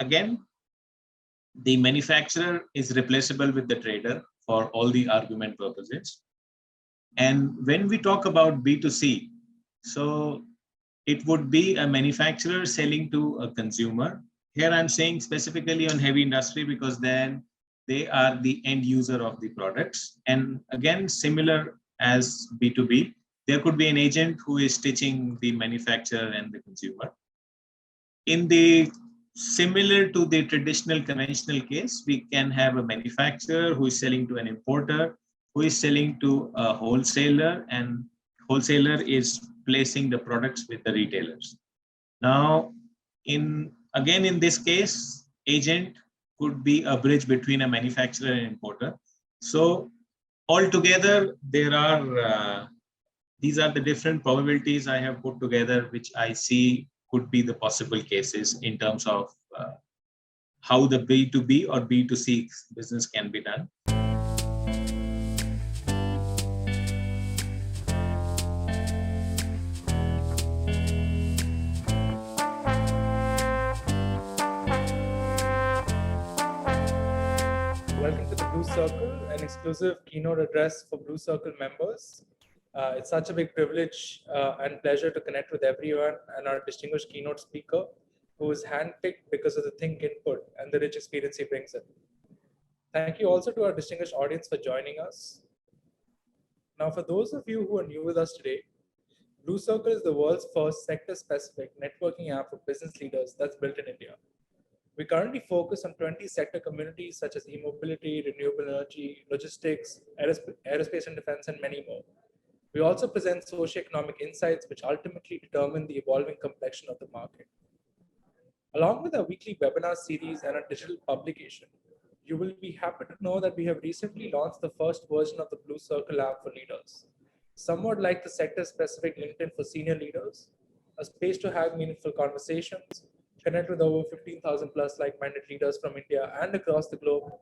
again, the manufacturer is replaceable with the trader for all the argument purposes. And when we talk about B2C, so it would be a manufacturer selling to a consumer. Here I'm saying specifically on heavy industry because then they are the end user of the products. And again, similar as B2B, there could be an agent who is stitching the manufacturer and the consumer. In the similar to the traditional conventional case, we can have a manufacturer who is selling to an importer, who is selling to a wholesaler, and wholesaler is placing the products with the retailers. Now, in this case, agent could be a bridge between a manufacturer and importer. So altogether, there are these are the different probabilities I have put together, which I see could be the possible cases in terms of how the B2B or B2C business can be done. Welcome to the Blue Circle, an exclusive keynote address for Blue Circle members. It's such a big privilege and pleasure to connect with everyone and our distinguished keynote speaker, who is handpicked because of the think input and the rich experience he brings in. Thank you also to our distinguished audience for joining us. Now, for those of you who are new with us today, Blue Circle is the world's first sector-specific networking app for business leaders that's built in India. We currently focus on 20 sector communities such as e-mobility, renewable energy, logistics, aerospace and defense, and many more. We also present socioeconomic insights which ultimately determine the evolving complexion of the market. Along with our weekly webinar series and our digital publication, you will be happy to know that we have recently launched the first version of the Blue Circle app for leaders, somewhat like the sector-specific LinkedIn for senior leaders, a space to have meaningful conversations, connect with over 15,000 plus like-minded leaders from India and across the globe,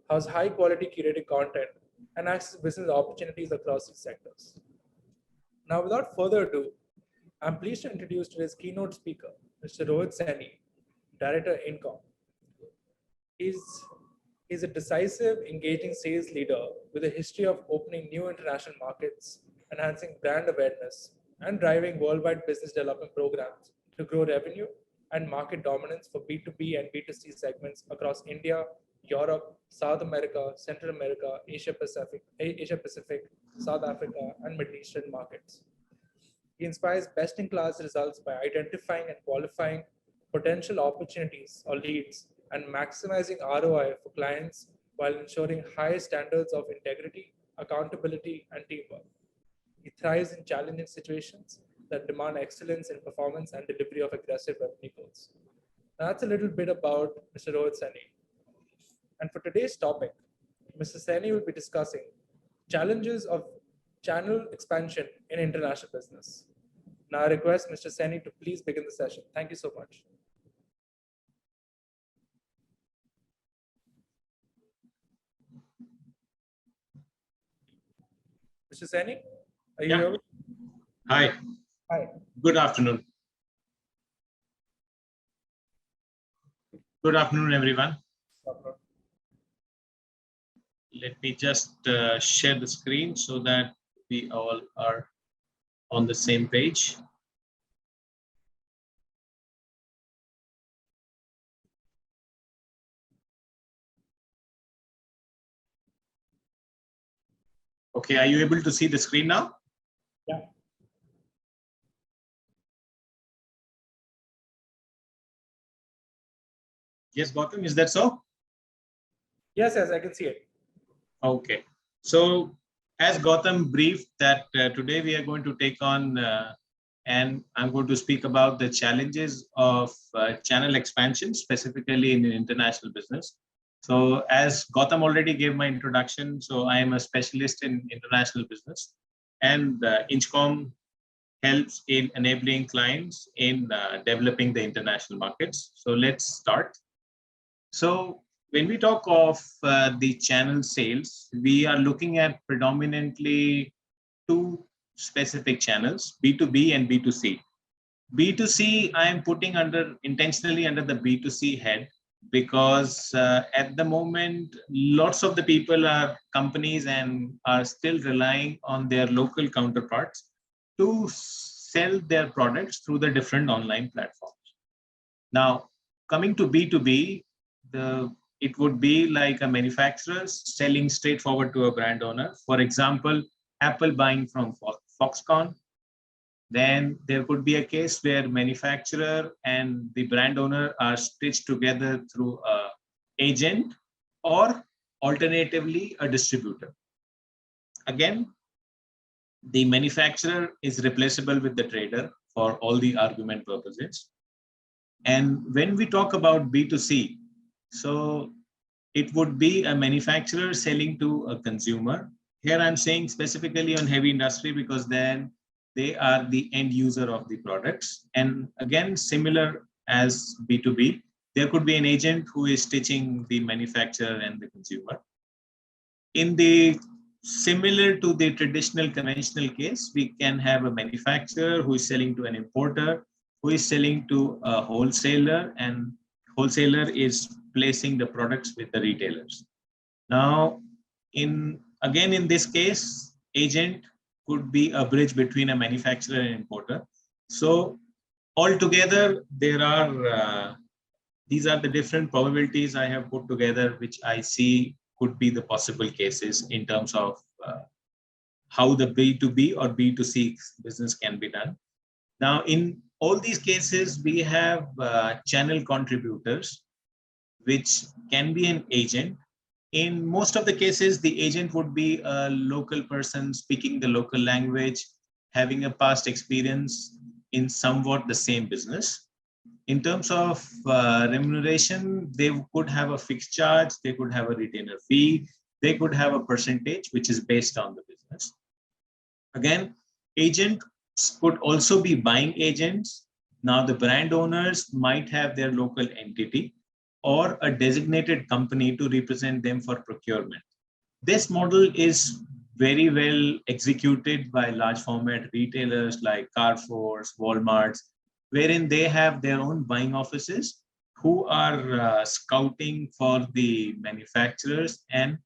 house high-quality curated content, and access business opportunities across these sectors. Now, without further ado, I'm pleased to introduce today's keynote speaker, Mr. Rohit Saini, Director, Inchcom. He's a decisive, engaging sales leader with a history of opening new international markets, enhancing brand awareness, and driving worldwide business development programs to grow revenue and market dominance for B2B and B2C segments across India, Europe, South America, Central America, Asia Pacific, South Africa, and Middle Eastern markets. He inspires best-in-class results by identifying and qualifying potential opportunities or leads and maximizing ROI for clients while ensuring high standards of integrity, accountability, and teamwork. He thrives in challenging situations that demand excellence in performance and delivery of aggressive revenue goals. Now, that's a little bit about Mr. Rohit Saini. And for today's topic, Mr. Saini will be discussing challenges of channel expansion in international business. Now, I request Mr. Saini to please begin the session. Thank you so much. Mr. Saini, are you here? Hi. Hi. Good afternoon. Good afternoon, everyone. Let me just share the screen so that we all are on the same page. Okay, are you able to see the screen now? Yeah. Yes, Gautam, is that so? Yes, I can see it. Okay, so as Gautam briefed that today we are going to take on and I'm going to speak about the challenges of channel expansion, specifically in international business. So as Gautam already gave my introduction, so I am a specialist in international business, and Inchcom helps in enabling clients in developing the international markets. So let's start. So when we talk of the channel sales, we are looking at predominantly two specific channels, B2B and B2C. B2C, I am putting intentionally under the B2C head because at the moment, lots of the people are companies and are still relying on their local counterparts to sell their products through the different online platforms. Now, coming to B2B, it would be like a manufacturer selling straightforward to a brand owner. For example, Apple buying from Foxconn. Then there could be a case where manufacturer and the brand owner are stitched together through a agent or alternatively a distributor. Again, the manufacturer is replaceable with the trader for all the argument purposes. And when we talk about B2C, so it would be a manufacturer selling to a consumer. Here I'm saying specifically on heavy industry because then they are the end user of the products. And again, similar as B2B, there could be an agent who is stitching the manufacturer and the consumer. In the similar to the traditional conventional case, we can have a manufacturer who is selling to an importer, who is selling to a wholesaler, and wholesaler is placing the products with the retailers. Now, in this case, agent could be a bridge between a manufacturer and importer. So altogether, there are these are the different probabilities I have put together, which I see could be the possible cases in terms of how the B2B or B2C business can be done. Now, in all these cases, we have channel contributors, which can be an agent. In most of the cases, the agent would be a local person speaking the local language, having a past experience in somewhat the same business. In terms of remuneration, they could have a fixed charge, they could have a retainer fee, they could have a percentage, which is based on the business. Again, agents could also be buying agents. Now, the brand owners might have their local entity or a designated company to represent them for procurement. This model is very well executed by large format retailers like Carrefour's, Walmart's, wherein they have their own buying offices who are scouting for the manufacturers and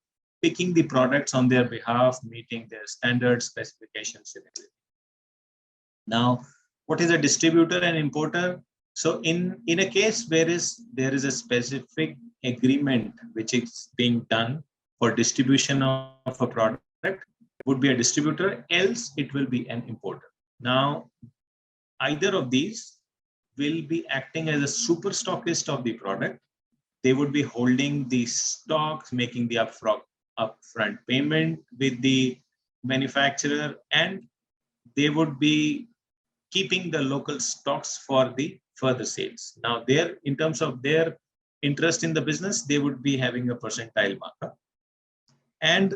picking the products on their behalf, meeting their standard specifications. Now, what is a distributor and importer? So in a case where there is a specific agreement which is being done for distribution of a product, it would be a distributor, else it will be an importer. Now, either of these will be acting as a super stockist of the product. They would be holding the stocks, making the upfront payment with the manufacturer, and they would be keeping the local stocks for the further sales. Now, in terms of their interest in the business, they would be having a percentile markup. And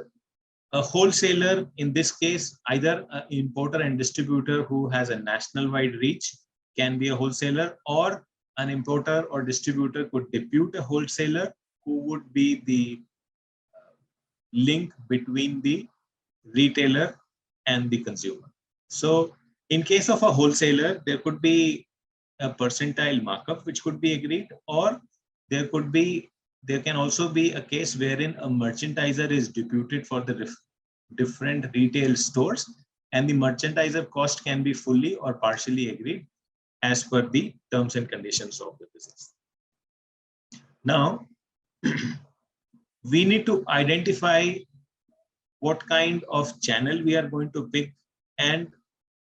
a wholesaler, in this case, either an importer and distributor who has a national-wide reach can be a wholesaler, or an importer or distributor could depute a wholesaler who would be the link between the retailer and the consumer. So in case of a wholesaler, there could be a percentile markup which could be agreed, or there can also be a case wherein a merchandiser is deputed for the different retail stores, and the merchandiser cost can be fully or partially agreed as per the terms and conditions of the business. Now, we need to identify what kind of channel we are going to pick and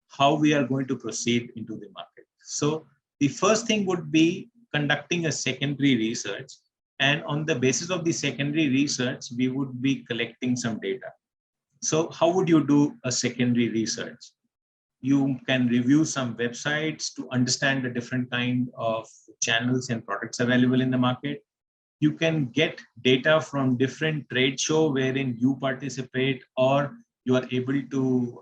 how we are going to proceed into the market. So the first thing would be conducting a secondary research. And on the basis of the secondary research, we would be collecting some data. So how would you do a secondary research? You can review some websites to understand the different kind of channels and products available in the market. You can get data from different trade shows wherein you participate, or you are able to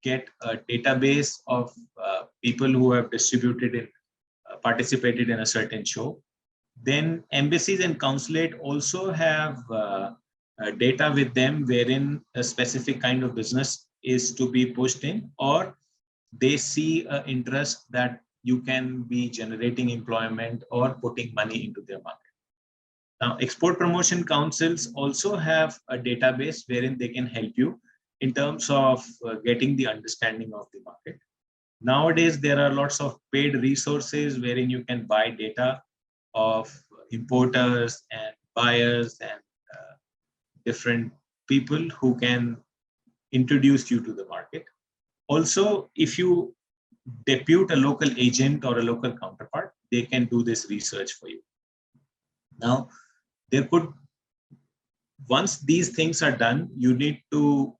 get a database of people who have participated in a certain show. Then embassies and consulate also have data with them wherein a specific kind of business is to be pushed in, or they see an interest that you can be generating employment or putting money into their market. Now, export promotion councils also have a database wherein they can help you in terms of getting the understanding of the market. Nowadays, there are lots of paid resources wherein you can buy data of importers and buyers and different people who can introduce you to the market. Also, if you depute a local agent or a local counterpart, they can do this research for you. Now, once these things are done, you need to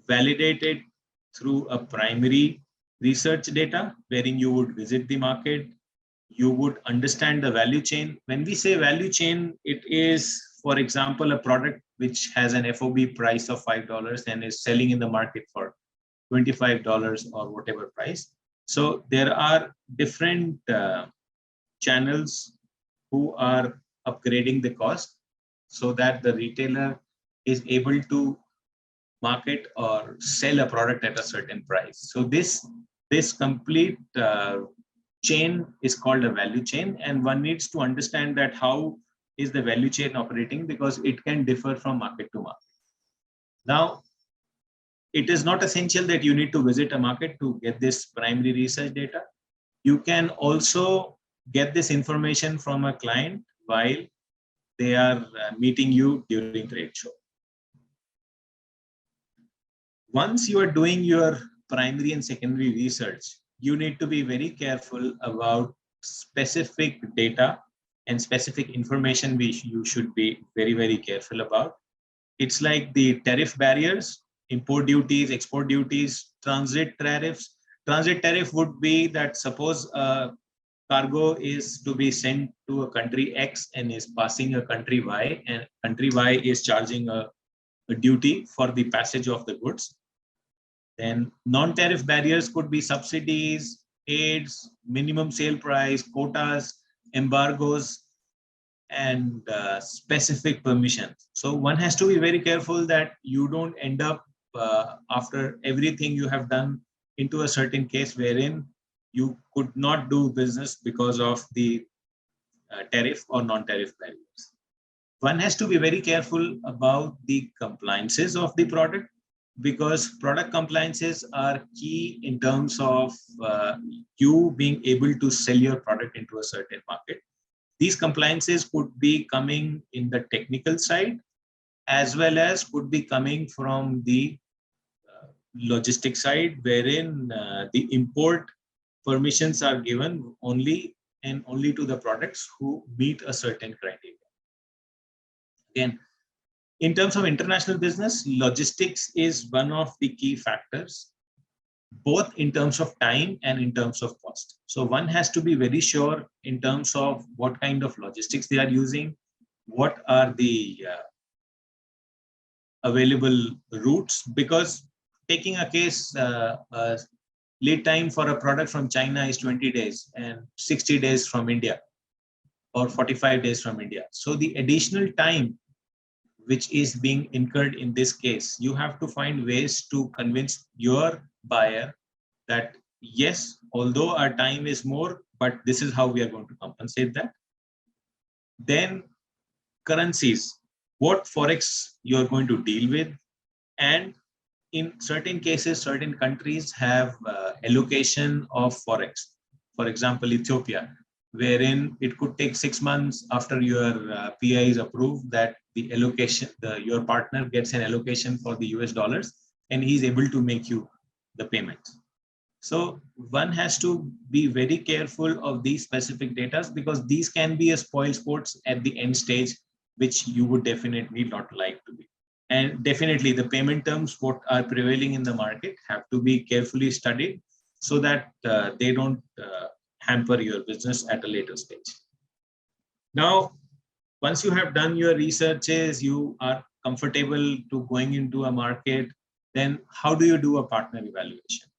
validate it through a primary research data, wherein you would visit the market, you would understand the value chain. When we say value chain, it is, for example, a product which has an FOB price of $5 and is selling in the market for $25 or whatever price. So there are different channels who are upgrading the cost so that the retailer is able to market or sell a product at a certain price. So this complete chain is called a value chain, and one needs to understand that how is the value chain operating, because it can differ from market to market. Now, it is not essential that you need to visit a market to get this primary research data. You can also get this information from a client while they are meeting you during trade show. Once you are doing your primary and secondary research, you need to be very careful about specific data and specific information which you should be very, very careful about. It's like the tariff barriers, import duties, export duties, transit tariffs. Transit tariff would be that suppose a cargo is to be sent to a country X and is passing a country Y, and country Y is charging a duty for the passage of the goods. Then non-tariff barriers could be subsidies, aids, minimum sale price, quotas, embargoes, and specific permissions. So one has to be very careful that you don't end up after everything you have done into a certain case wherein you could not do business because of the tariff or non-tariff barriers. One has to be very careful about the compliances of the product, because product compliances are key in terms of you being able to sell your product into a certain market. These compliances could be coming in the technical side, as well as could be coming from the logistics side, wherein the import permissions are given only and only to the products who meet a certain criteria. Again, in terms of international business, logistics is one of the key factors, both in terms of time and in terms of cost. So one has to be very sure in terms of what kind of logistics they are using, what are the available routes, because taking a case, lead time for a product from China is 20 days and 60 days from India or 45 days from India. So the additional time which is being incurred in this case, you have to find ways to convince your buyer that yes, although our time is more, but this is how we are going to compensate that. Then currencies, what forex you are going to deal with, and in certain cases, certain countries have allocation of forex. For example, Ethiopia, wherein it could take 6 months after your PI is approved that the allocation, your partner gets an allocation for the US dollars, and he's able to make you the payment. So one has to be very careful of these specific data, because these can be a spoil sports at the end stage, which you would definitely not like to be. And definitely the payment terms, what are prevailing in the market, have to be carefully studied so that they don't hamper your business at a later stage. Now, once you have done your researches, you are comfortable to going into a market, then how do you do a partner evaluation?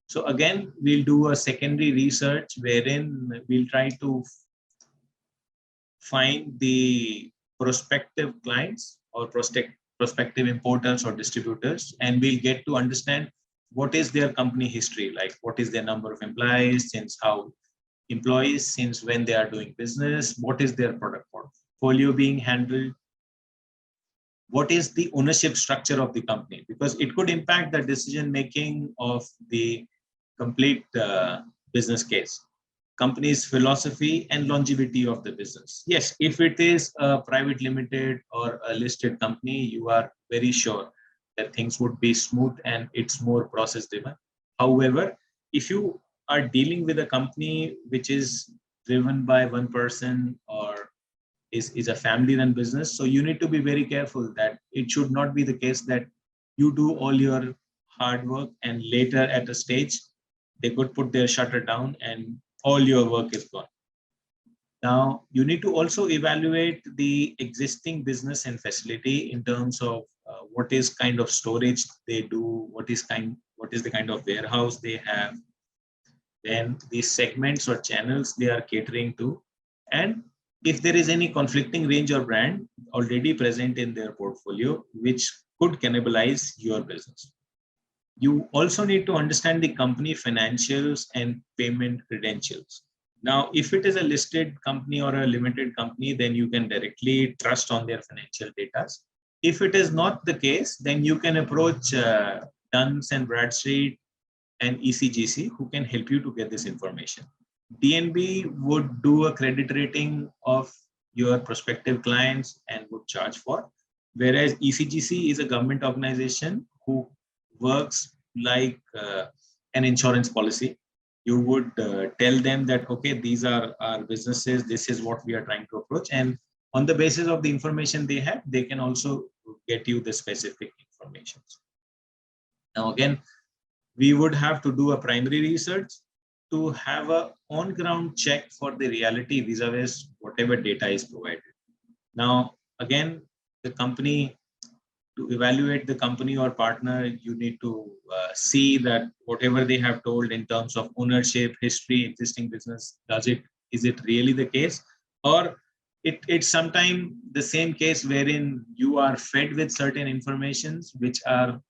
So again, we'll do a secondary research wherein we'll try to find the prospective clients or prospective importers or distributors, and we'll get to understand what is their company history, like what is their number of employees, since when they are doing business, what is their product portfolio being handled, what is the ownership structure of the company, because it could impact the decision making of the complete business case, company's philosophy and longevity of the business. Yes, if it is a private limited or a listed company, you are very sure that things would be smooth and it's more process driven. However, if you are dealing with a company which is driven by one person or is a family run business, so you need to be very careful that it should not be the case that you do all your hard work and later at a stage they could put their shutter down and all your work is gone. Now, you need to also evaluate the existing business and facility in terms of what is kind of storage they do, what is the kind of warehouse they have, then the segments or channels they are catering to, and if there is any conflicting range or brand already present in their portfolio, which could cannibalize your business. You also need to understand the company financials and payment credentials. Now, if it is a listed company or a limited company, then you can directly trust on their financial data. If it is not the case, then you can approach Duns and Bradstreet and ECGC, who can help you to get this information. DNB would do a credit rating of your prospective clients and would charge for, whereas ECGC is a government organization who works like an insurance policy. You would tell them that, okay, these are our businesses, this is what we are trying to approach, and on the basis of the information they have, they can also get you the specific information. Now again, we would have to do a primary research to have a on-ground check for the reality vis-a-vis whatever data is provided. Now, again, the company, to evaluate the company or partner, you need to see that whatever they have told in terms of ownership, history, existing business, is it really the case? Or it's sometimes the same case wherein you are fed with certain informations which are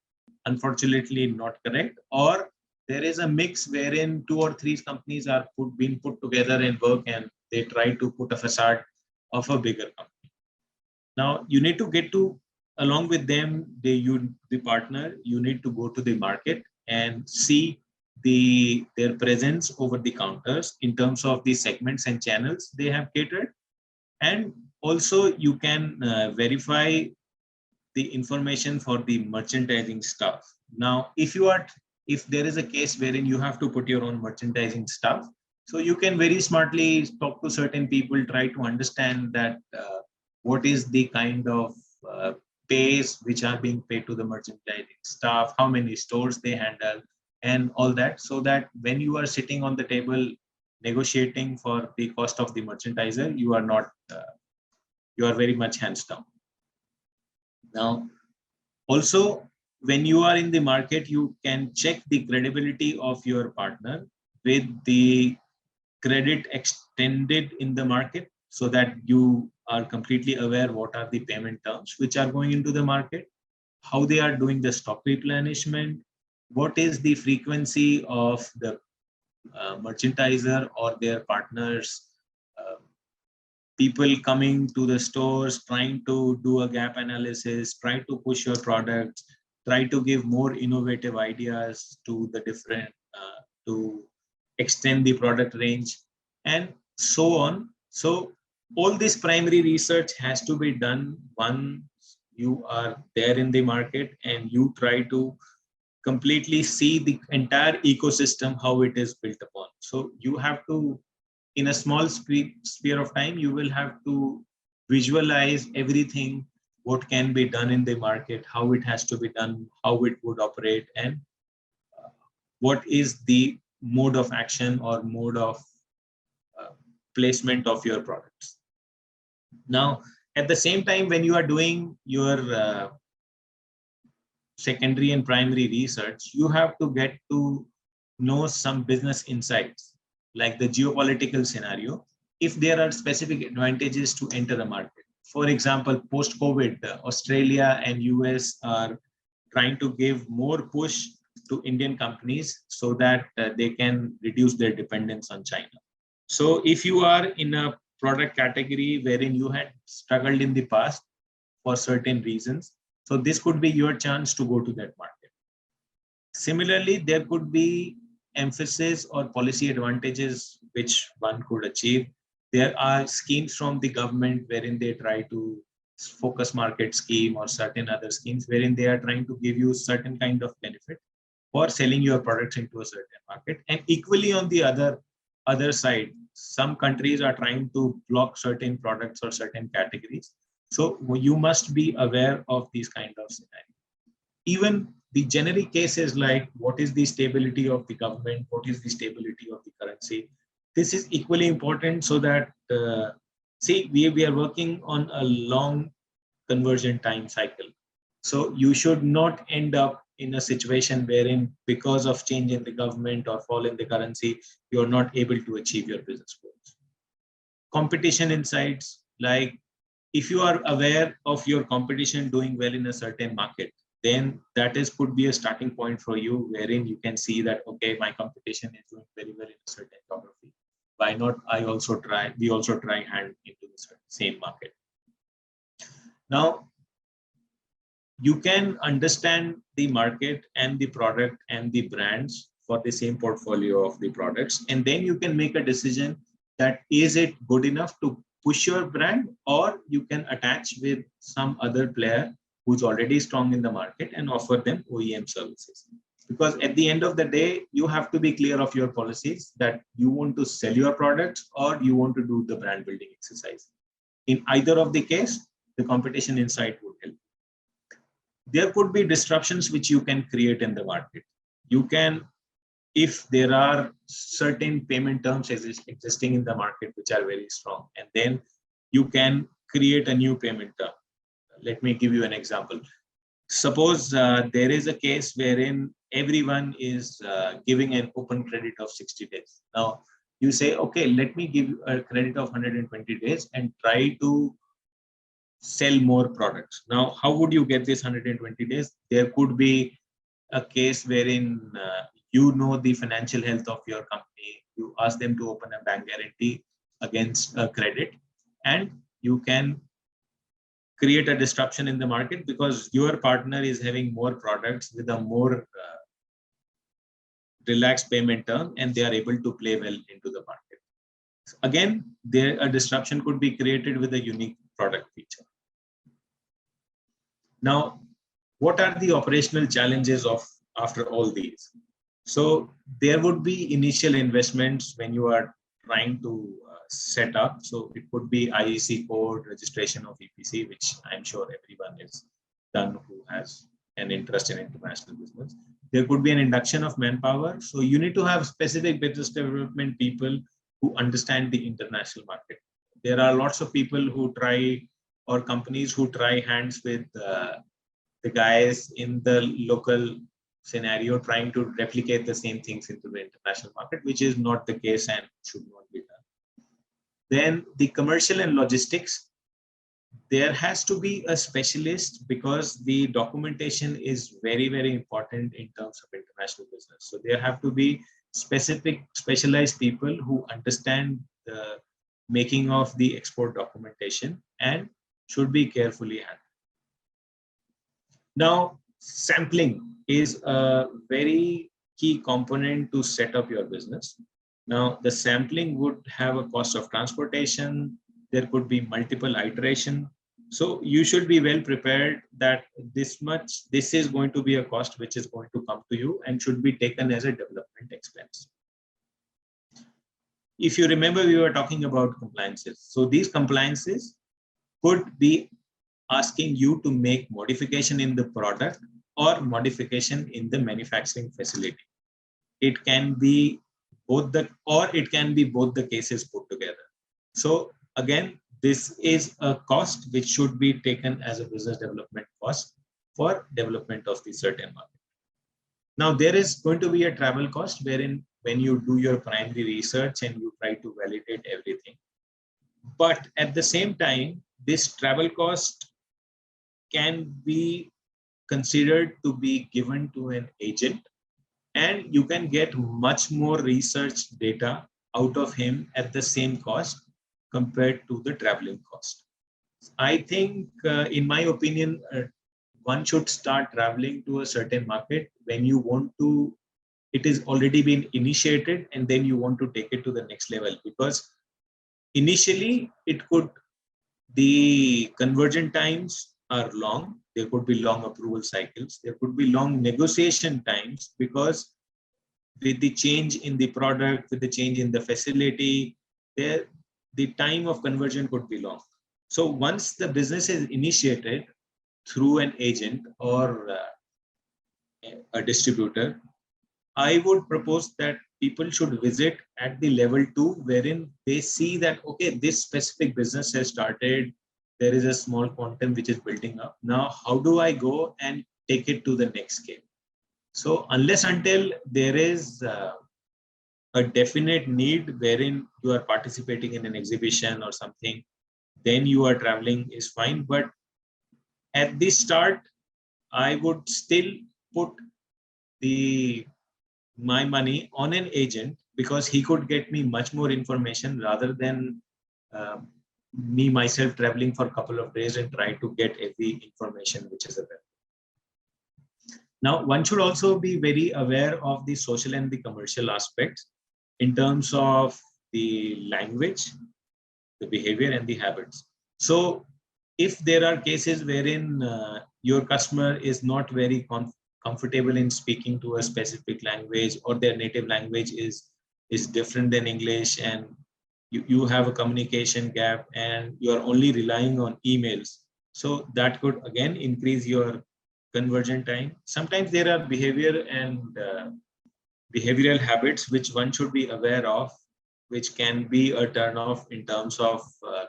unfortunately not correct, or there is a mix wherein 2 or 3 companies are being put together in work and they try to put a facade of a bigger company. Now, you need to get to, along with them, the partner, you need to go to the market and see their presence over the counters in terms of the segments and channels they have catered. And also you can verify the information for the merchandising staff. Now, if there is a case wherein you have to put your own merchandising staff, so you can very smartly talk to certain people, try to understand that what is the kind of pays which are being paid to the merchandising staff, how many stores they handle, and all that, so that when you are sitting on the table negotiating for the cost of the merchandiser, you are very much hands down. Now, also, when you are in the market, you can check the credibility of your partner with the credit extended in the market, so that you are completely aware what are the payment terms which are going into the market, how they are doing the stock replenishment, what is the frequency of the merchandiser or their partners, people coming to the stores, trying to do a gap analysis, try to push your products, try to give more innovative ideas to the different, to extend the product range, and so on. So all this primary research has to be done once you are there in the market and you try to completely see the entire ecosystem, how it is built upon. So you have to, in a small sphere of time, you will have to visualize everything, what can be done in the market, how it has to be done, how it would operate, and what is the mode of action or mode of placement of your products. Now, at the same time, when you are doing your secondary and primary research, you have to get to know some business insights, like the geopolitical scenario, if there are specific advantages to enter a market. For example, post-COVID, Australia and US are trying to give more push to Indian companies so that they can reduce their dependence on China. So if you are in a product category wherein you had struggled in the past for certain reasons. So this could be your chance to go to that market. Similarly, there could be emphasis or policy advantages which one could achieve. There are schemes from the government wherein they try to focus market scheme or certain other schemes wherein they are trying to give you certain kind of benefit for selling your products into a certain market. And equally on the other side, some countries are trying to block certain products or certain categories. So you must be aware of these kind of scenarios. Even the generic cases like what is the stability of the government, what is the stability of the currency. This is equally important so that, see, we are working on a long conversion time cycle. So you should not end up in a situation wherein because of change in the government or fall in the currency, you're not able to achieve your business goals. Competition insights, like if you are aware of your competition doing well in a certain market, then that could be a starting point for you wherein you can see that, okay, my competition is doing very well in a certain geography. Why not we also try hand into the same market. Now, you can understand the market and the product and the brands for the same portfolio of the products, and then you can make a decision that is it good enough to push your brand, or you can attach with some other player who's already strong in the market and offer them OEM services. Because at the end of the day, you have to be clear of your policies that you want to sell your products or you want to do the brand building exercise. In either of the case, the competition insight would help. There could be disruptions which you can create in the market. You can, if there are certain payment terms existing in the market which are very strong, and then you can create a new payment term. Let me give you an example. Suppose there is a case wherein everyone is giving an open credit of 60 days. Now, you say, okay, let me give you a credit of 120 days and try to sell more products. Now, how would you get this 120 days? There could be a case wherein you know the financial health of your company. You ask them to open a bank guarantee against a credit, and you can create a disruption in the market because your partner is having more products with a more relaxed payment term, and they are able to play well into the market. Again, a disruption could be created with a unique product feature. Now, what are the operational challenges after all these? So there would be initial investments when you are trying to set up. So it could be IEC code, registration of EPC, which I'm sure everyone has done who has an interest in international business. There could be an induction of manpower. So you need to have specific business development people who understand the international market. There are lots of people who try, or companies who try hands with the guys in the local scenario trying to replicate the same things into the international market, which is not the case and should not be done. Then the commercial and logistics, there has to be a specialist because the documentation is very, very important in terms of international business. So there have to be specialized people who understand the making of the export documentation and should be carefully handled. Now, sampling is a very key component to set up your business. Now, the sampling would have a cost of transportation. There could be multiple iteration. So you should be well prepared that this is going to be a cost which is going to come to you and should be taken as a development expense. If you remember, we were talking about compliances. So these compliances could be asking you to make modification in the product or modification in the manufacturing facility. It can be both the cases put together. So again, this is a cost which should be taken as a business development cost for development of the certain market. Now, there is going to be a travel cost wherein when you do your primary research and you try to validate everything. But at the same time, this travel cost can be considered to be given to an agent, and you can get much more research data out of him at the same cost compared to the traveling cost. I think, in my opinion, one should start traveling to a certain market when you want to, it is already been initiated, and then you want to take it to the next level, because initially the conversion times are long. There could be long approval cycles. There could be long negotiation times, because with the change in the product, with the change in the facility, the time of conversion could be long. So once the business is initiated through an agent or a distributor, I would propose that people should visit at the level 2, wherein they see that, okay, this specific business has started. There is a small quantum which is building up. Now, how do I go and take it to the next scale? So unless until there is a definite need wherein you are participating in an exhibition or something, then you are traveling is fine. But at the start, I would still put my money on an agent, because he could get me much more information rather than me myself traveling for a couple of days and try to get every information which is available. Now, one should also be very aware of the social and the commercial aspects in terms of the language, the behavior, and the habits. So if there are cases wherein your customer is not very comfortable in speaking to a specific language, or their native language is different than English, and you have a communication gap and you are only relying on emails, so that could again increase your conversion time. Sometimes there are behavior and behavioral habits which one should be aware of, which can be a turn off in terms of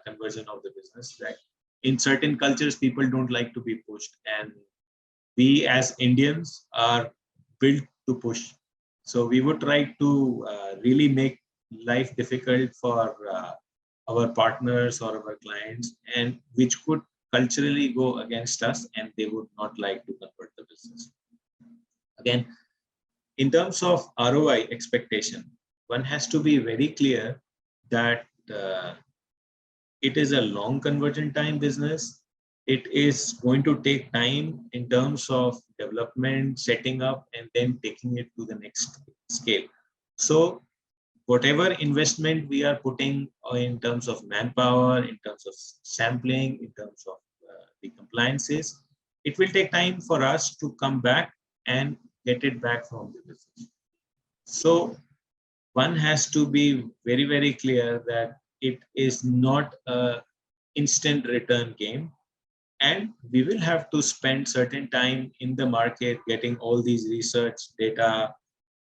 conversion of the business. Like in certain cultures, people don't like to be pushed, and we as Indians are built to push. So we would try to really make life difficult for our partners or our clients, and which could culturally go against us, and they would not like to convert the business. Again, in terms of ROI expectation, one has to be very clear that it is a long conversion time business. It is going to take time in terms of development, setting up, and then taking it to the next scale. So whatever investment we are putting in terms of manpower, in terms of sampling, in terms of the compliances, it will take time for us to come back and get it back from the business. So one has to be very, very clear that it is not an instant return game. And we will have to spend certain time in the market getting all these research data,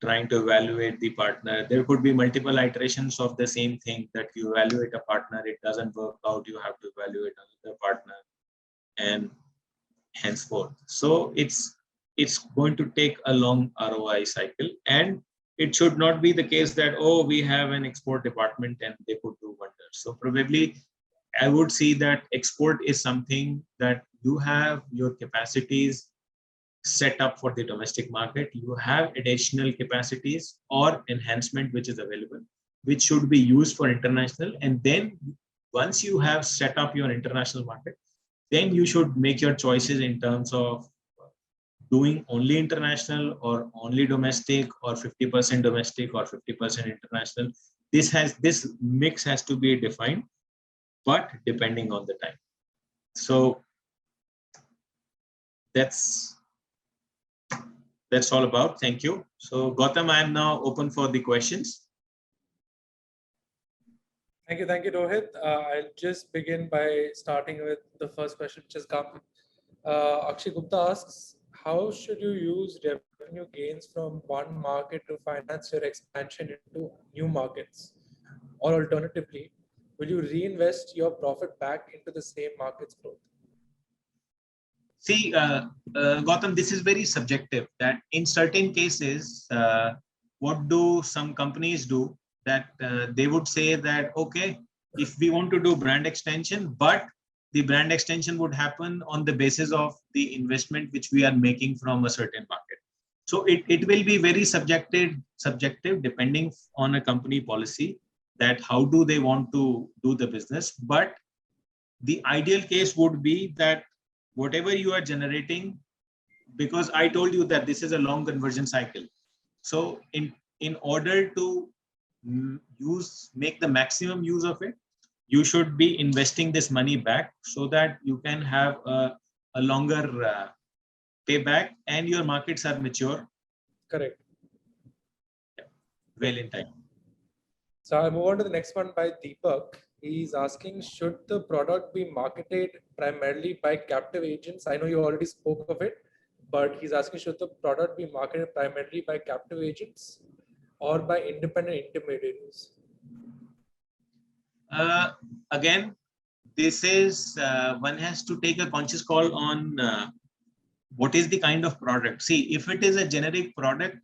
trying to evaluate the partner. There could be multiple iterations of the same thing, that you evaluate a partner, it doesn't work out, you have to evaluate another partner, and henceforth. So it's going to take a long ROI cycle, and it should not be the case that, oh, we have an export department and they could do wonders. So probably I would see that export is something that you have your capacities set up for the domestic market. You have additional capacities or enhancement which is available, which should be used for international. And then once you have set up your international market, then you should make your choices in terms of doing only international or only domestic, or 50% domestic or 50% international. This mix has to be defined, but depending on the time. So that's all about. Thank you. So Gautam, I am now open for the questions. Thank you, Rohit. I'll just begin by starting with the first question which has come. Akshay Gupta asks, how should you use revenue gains from one market to finance your expansion into new markets? Or alternatively, will you reinvest your profit back into the same market's growth? See, Gautam, this is very subjective, that in certain cases, what do some companies do, that they would say that, okay, if we want to do brand extension, but the brand extension would happen on the basis of the investment which we are making from a certain market. So it will be very subjective depending on a company policy. that how do they want to do the business. But the ideal case would be that whatever you are generating, because I told you that this is a long conversion cycle. So in order to make the maximum use of it, you should be investing this money back so that you can have a longer payback and your markets are mature. Correct. Well in time. So I'll move on to the next one by Deepak. He's asking, should the product be marketed primarily by captive agents? I know you already spoke of it, but he's asking, should the product be marketed primarily by captive agents or by independent intermediaries? Again, this is one has to take a conscious call on what is the kind of product. See, if it is a generic product,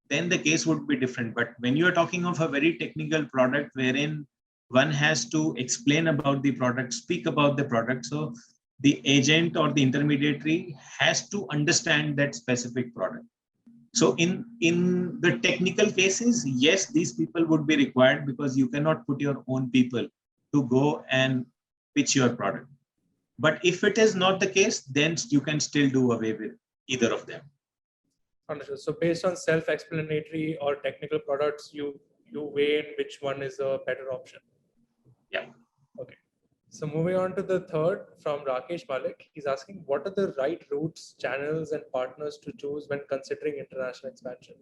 then the case would be different. But when you are talking of a very technical product wherein one has to explain about the product, speak about the product, so the agent or the intermediary has to understand that specific product. So in the technical cases, yes, these people would be required because you cannot put your own people to go and pitch your product. But if it is not the case, then you can still do away with either of them. Understood. So based on self-explanatory or technical products, you weigh in which one is a better option. Yeah. Okay. So moving on to the third from Rakesh Malik, he's asking, what are the right routes, channels, and partners to choose when considering international expansion?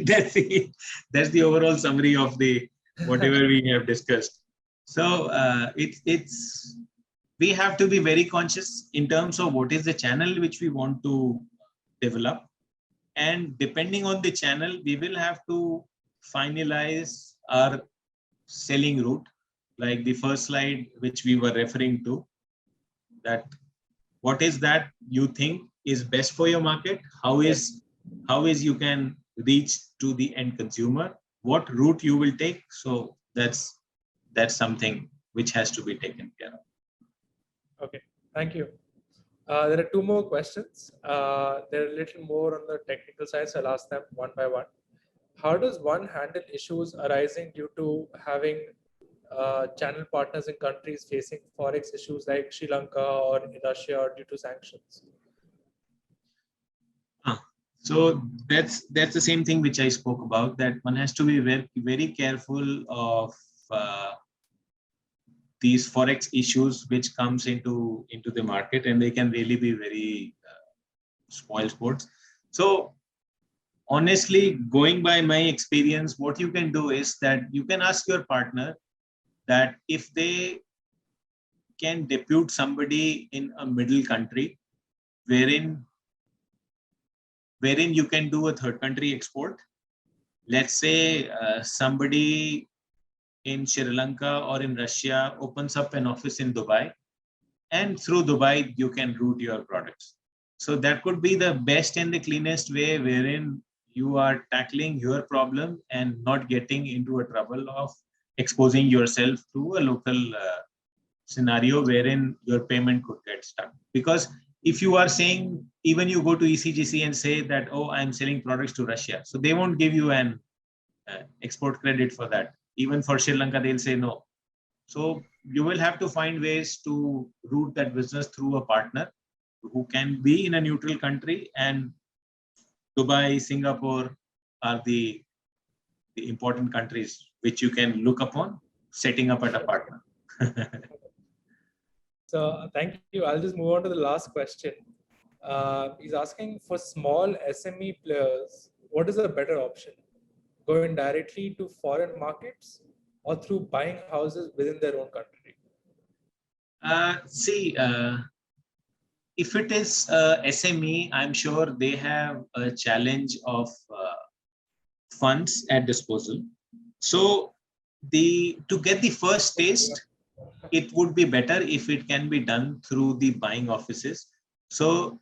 That's the overall summary of the whatever we have discussed. So we have to be very conscious in terms of what is the channel which we want to develop, and depending on the channel, we will have to finalize our selling route, like the first slide which we were referring to, that what is that you think is best for your market, how is you can reach to the end consumer, what route you will take. So that's something which has to be taken care of. Okay, thank you. There are two more questions. They're a little more on the technical side, so I'll ask them one by one. How does one handle issues arising due to having channel partners in countries facing forex issues like Sri Lanka or Russia or due to sanctions? So that's the same thing which I spoke about, that one has to be very, very careful of these forex issues which comes into the market, and they can really be very spoil sports. So honestly, going by my experience, what you can do is that you can ask your partner that if they can depute somebody in a middle country wherein you can do a third country export. Let's say somebody in Sri Lanka or in Russia opens up an office in Dubai, and through Dubai, you can route your products. So that could be the best and the cleanest way wherein you are tackling your problem and not getting into a trouble of exposing yourself to a local scenario wherein your payment could get stuck. Because if you are saying, even you go to ECGC and say that, oh, I'm selling products to Russia, so they won't give you an export credit for that. Even for Sri Lanka, they'll say no. So you will have to find ways to route that business through a partner who can be in a neutral country, and Dubai, Singapore are the important countries which you can look upon setting up at a partner. So thank you. I'll just move on to the last question. He's asking, for small SME players, what is a better option? Going directly to foreign markets or through buying houses within their own country? If it is SME, I'm sure they have a challenge of funds at disposal. So to get the first taste, it would be better if it can be done through the buying offices. So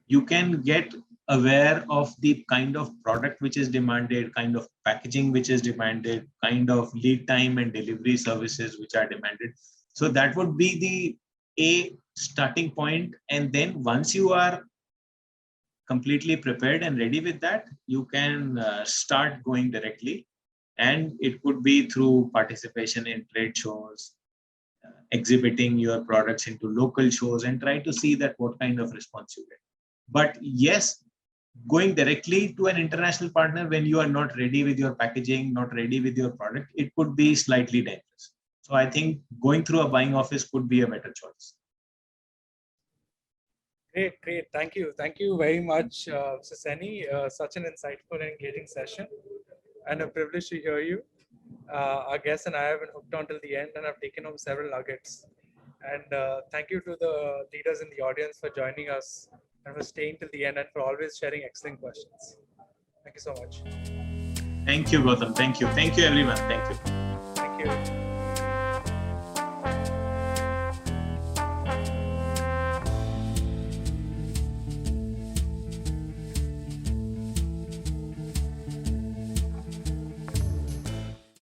you can get aware of the kind of product which is demanded, kind of packaging which is demanded, kind of lead time and delivery services which are demanded. So that would be the starting point. And then once you are completely prepared and ready with that, you can start going directly. And it could be through participation in trade shows, exhibiting your products into local shows, and try to see that what kind of response you get. But yes, going directly to an international partner when you are not ready with your packaging, not ready with your product, it could be slightly dangerous. So I think going through a buying office could be a better choice. Great. Thank you very much, Mr. Saini. Such an insightful and engaging session, and a privilege to hear you. Our guest and I have been hooked on till the end, and I've taken home several nuggets. And thank you to the leaders in the audience for joining us and for staying till the end and for always sharing excellent questions. Thank you so much. Thank you, Gautam. Thank you, everyone. Thank you.